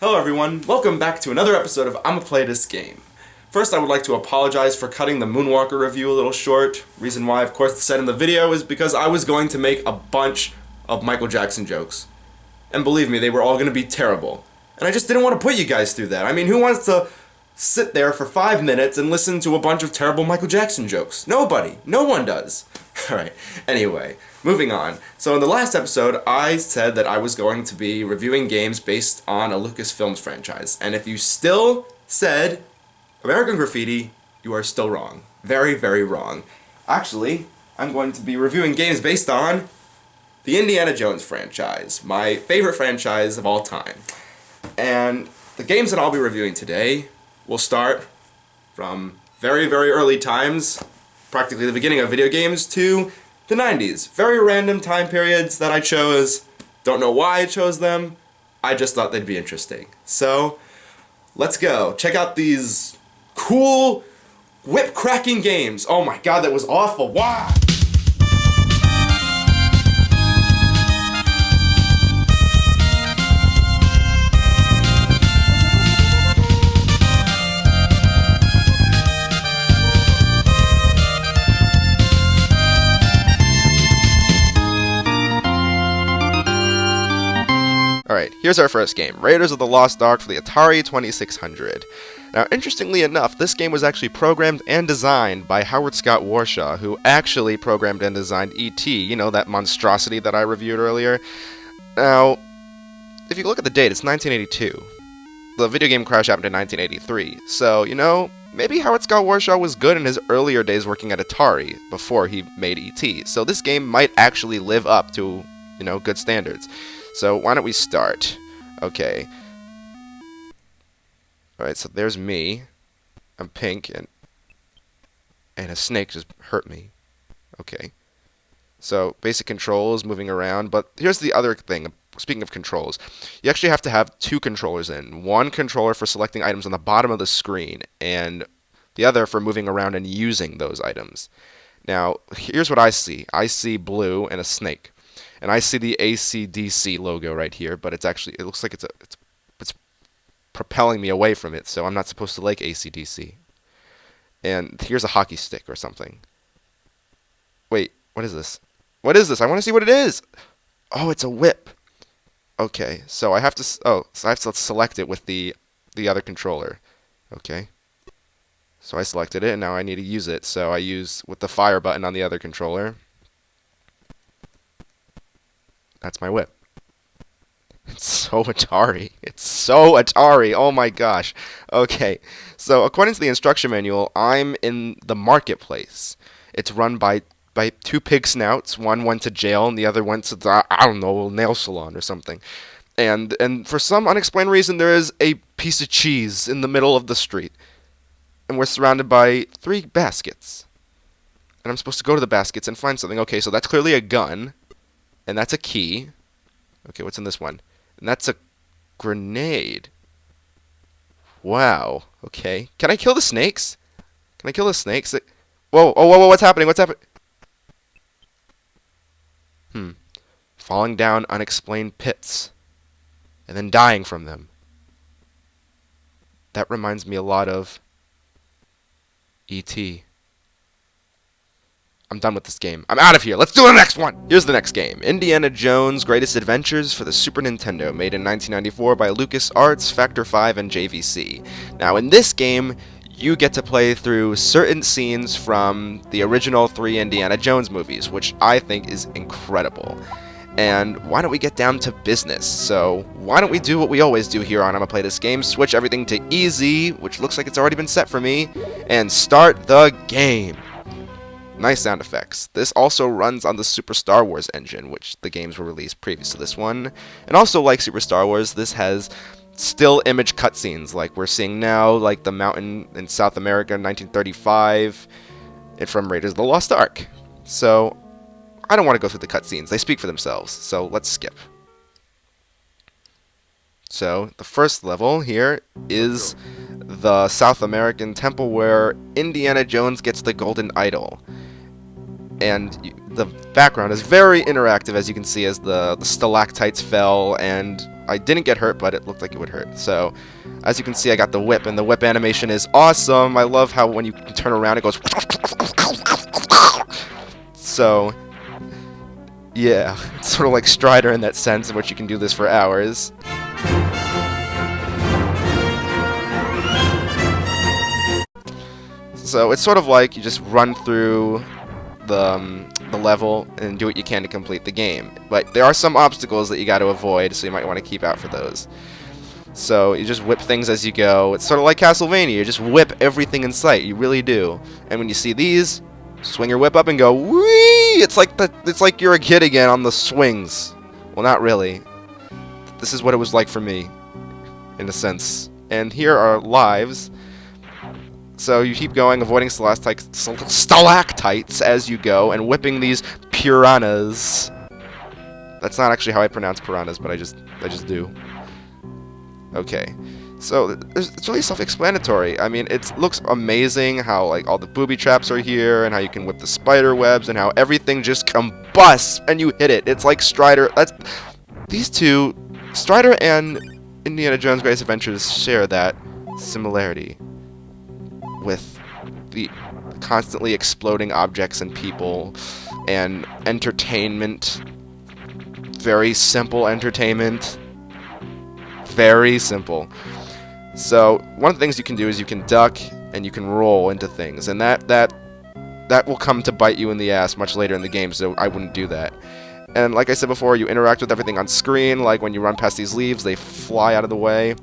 Hello everyone, welcome back to another episode of ImmaPlayDisGame. First, I would like to apologize for cutting the Moonwalker review a little short. Reason why, of course, said in the video is because I was going to make a bunch of Michael Jackson jokes. And believe me, they were all going to be terrible. And I just didn't want to put you guys through that. I mean, who wants to sit there for 5 minutes and listen to a bunch of terrible Michael Jackson jokes? Nobody. No one does. Alright, anyway, moving on. So in the last episode, I said that I was going to be reviewing games based on a Lucasfilms franchise. And if you still said American Graffiti, you are still wrong. Very, very wrong. Actually, I'm going to be reviewing games based on the Indiana Jones franchise, my favorite franchise of all time. And the games that I'll be reviewing today will start from very, very early times, practically the beginning of video games, to the 90s. Very random time periods that I chose. Don't know why I chose them. I just thought they'd be interesting. So, let's go. Check out these cool whip-cracking games. Oh my god, that was awful. Wow! Alright, here's our first game, Raiders of the Lost Ark for the Atari 2600. Now, interestingly enough, this game was actually programmed and designed by Howard Scott Warshaw, who actually programmed and designed E.T., you know, that monstrosity that I reviewed earlier. Now, if you look at the date, it's 1982. The video game crash happened in 1983, so, you know, maybe Howard Scott Warshaw was good in his earlier days working at Atari, before he made E.T., so this game might actually live up to, you know, good standards. So why don't we start? Okay. Alright, so there's me. I'm pink, and a snake just hurt me. Okay. So, basic controls, moving around, but here's the other thing. Speaking of controls, you actually have to have two controllers in. One controller for selecting items on the bottom of the screen, and the other for moving around and using those items. Now, here's what I see. I see blue and a snake. And I see the AC/DC logo right here, but it's actually, it looks like it's propelling me away from it, so I'm not supposed to like AC/DC. And here's a hockey stick or something. Wait, what is this? What is this? I want to see what it is! Oh, it's a whip. Okay, so I have to, so I have to select it with the other controller. Okay. So I selected it, and now I need to use it, so I use with the fire button on the other controller. That's my whip. It's so Atari. It's so Atari. Oh my gosh. Okay. So according to the instruction manual, I'm in the marketplace. It's run by two pig snouts. One went to jail and the other went to the, I don't know, nail salon or something. And for some unexplained reason, there is a piece of cheese in the middle of the street. And we're surrounded by 3 baskets. And I'm supposed to go to the baskets and find something. Okay, so that's clearly a gun. And that's a key. Okay, what's in this one? And that's a grenade. Wow. Okay. Can I kill the snakes? Can I kill the snakes? Whoa, oh, whoa, what's happening? What's happening? Falling down unexplained pits. And then dying from them. That reminds me a lot of E.T. I'm done with this game. I'm out of here. Let's do the next one. Here's the next game. Indiana Jones' Greatest Adventures for the Super Nintendo, made in 1994 by LucasArts, Factor 5, and JVC. Now, in this game, you get to play through certain scenes from the original 3 Indiana Jones movies, which I think is incredible. And why don't we get down to business? So, why don't we do what we always do here on ImmaPlayDisGame, switch everything to easy, which looks like it's already been set for me, and start the game. Nice sound effects. This also runs on the Super Star Wars engine, which the games were released previous to this one. And also, like Super Star Wars, this has still image cutscenes like we're seeing now, like the mountain in South America in 1935, and from Raiders of the Lost Ark. So, I don't want to go through the cutscenes. They speak for themselves, so let's skip. So, the first level here is the South American temple where Indiana Jones gets the golden idol. and the background is very interactive, as you can see, as the stalactites fell, and I didn't get hurt, but it looked like it would hurt. So, as you can see, I got the whip, and the whip animation is awesome. I love how when you turn around, it goes... So, yeah, it's sort of like Strider in that sense, in which you can do this for hours. So it's sort of like you just run through the level and do what you can to complete the game. But there are some obstacles that you got to avoid, so you might want to keep out for those. So you just whip things as you go. It's sort of like Castlevania. You just whip everything in sight. You really do. And when you see these, swing your whip up and go whee! It's like you're a kid again on the swings. Well, not really. This is what it was like for me, in a sense. And here are lives. So you keep going, avoiding stalactites as you go, and whipping these piranhas. That's not actually how I pronounce piranhas, but I just do. Okay, so it's really self-explanatory. I mean, it looks amazing how like all the booby traps are here, and how you can whip the spider webs, and how everything just combusts and you hit it. It's like Strider. These two, Strider and Indiana Jones' Greatest Adventures, share that similarity with the constantly exploding objects and people and entertainment. Very simple entertainment. Very simple. So one of the things you can do is you can duck and you can roll into things, and that will come to bite you in the ass much later in the game, so I wouldn't do that. And like I said before, you interact with everything on screen. Like when you run past these leaves, they fly out of the way.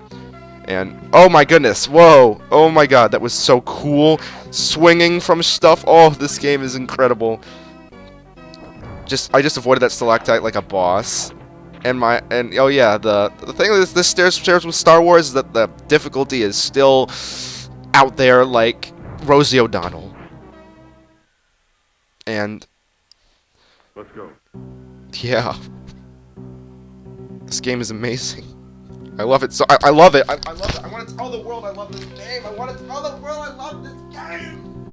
And, oh my goodness, whoa, oh my god, that was so cool, swinging from stuff. Oh, this game is incredible. I just avoided that stalactite like a boss. And oh yeah, the thing is, this shares with Star Wars is that the difficulty is still out there like Rosie O'Donnell. And, let's go. Yeah, this game is amazing. I love it so. I love it. I love it. I want to tell the world I love this game. I want to tell the world I love this game.